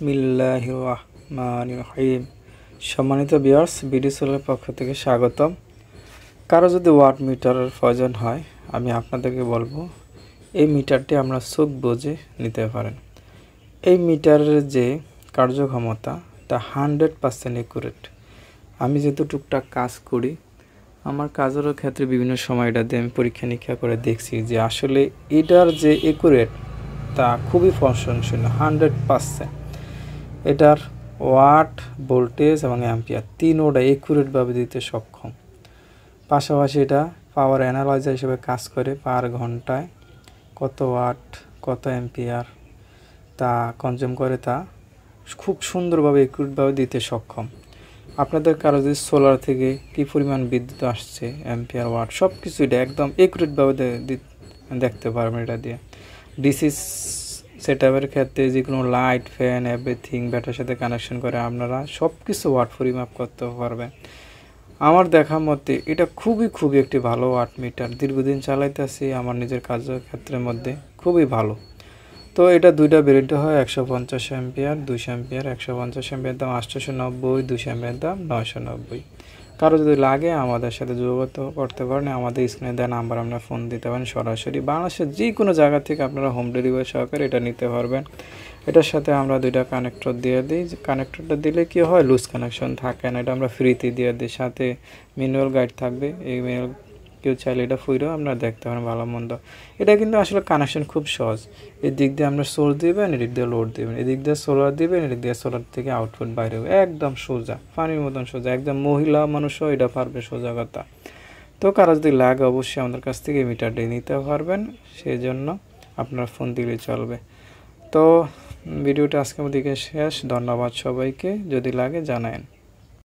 বিসমিল্লাহির রহমানির রহিম। সম্মানিত ভিউয়ার্স, বিডি সোলার পক্ষ থেকে স্বাগতম। কারো যদি ওয়াট মিটারের প্রয়োজন হয়, আমি আপনাদেরকে বলবো এই মিটারটি আমরা চোখ বুজে নিতে পারেন। এই মিটারের যে কার্যক্ষমতা তা 100% একুরেট। আমি যেহেতু টুকটাক কাজ করি, আমার কাজেরও ক্ষেত্রে বিভিন্ন সময় এটা দিয়ে আমি পরীক্ষা নিরীক্ষা করে দেখছি যে আসলে এটার যে একুরেট তা খুবই প্রশংসনীয়। 100% এটার ওয়াট, ভোল্টেজ এবং অ্যাম্পিয়ার তিনোটা একুরেটভাবে দিতে সক্ষম। পাশাপাশি এটা পাওয়ার অ্যানালাইজার হিসেবে কাজ করে, পার ঘন্টায় কত ওয়াট কত অ্যাম্পিয়ার তা কনজিউম করে তা খুব সুন্দরভাবে একুরেটভাবে দিতে সক্ষম। আপনাদের কারো যদি সোলার থেকে কী পরিমাণ বিদ্যুৎ আসছে, অ্যাম্পিয়ার, ওয়াট সব কিছু এটা একদম একুরেটভাবে দেখতে পারবেন। এটা দিয়ে ডিসি সেটআপের ক্ষেত্রে যে কোনো লাইট, ফ্যান, এভরিথিং ব্যাটারির সাথে কানেকশন করে আপনারা সব কিছু ওয়াট পরিমাপ করতে পারবেন। আমার দেখা মতে এটা খুবই একটি ভালো ওয়াট মিটার। দীর্ঘদিন চালাইতেছি, আমার নিজের কাজের ক্ষেত্রের মধ্যে খুবই ভালো। তো এটা দুইটা ভেরিয়েন্ট হয়, 150 অ্যাম্পিয়ার, 200 অ্যাম্পিয়ার। 150 অ্যাম্পিয়ার দাম 890, 200 অ্যাম্পিয়ার দাম 990। কারো যদি লাগে আমাদের সাথে যোগাযোগ করতে পারেন, আমাদের স্ক্রিনে দেওয়া নাম্বার আপনারা ফোন দিতে পারেন। সরাসরি বাংলাদেশের যে কোনো জায়গা থেকে আপনারা হোম ডেলিভারি সহকারে এটা নিতে পারবেন। এটার সাথে আমরা দুইটা কানেক্টর দিয়ে দিই। কানেক্টরটা দিলে কি হয়, লুজ কানেকশন থাকে না। এটা আমরা ফ্রিতে দিয়ে দিই, সাথে ম্যানুয়াল গাইড থাকবে। এই ম্যানুয়াল কেউ চাইলে এটা ফুইরেও আপনারা দেখতে পারেন ভালো মন্দ। এটা কিন্তু আসলে কানেকশন খুব সহজ। এদিক দিয়ে আমরা সোর্স দিবেন, এদিক দিয়ে লোড দিবেন, এদিক দিয়ে সোলার দিবেন, এদিক দিয়ে সোলার থেকে আউটপুট বাইরে হবে। একদম সোজা, পানির মতন সোজা। একদম মহিলা মানুষও এটা পারবে, সোজা কথা। তো কারো যদি লাগে অবশ্যই আমাদের কাছ থেকে এই মিটারটি নিতে পারবেন, সেই জন্য আপনারা ফোন দিলে চলবে। তো ভিডিওটা আজকের দিকে শেষ। ধন্যবাদ সবাইকে। যদি লাগে জানায়েন।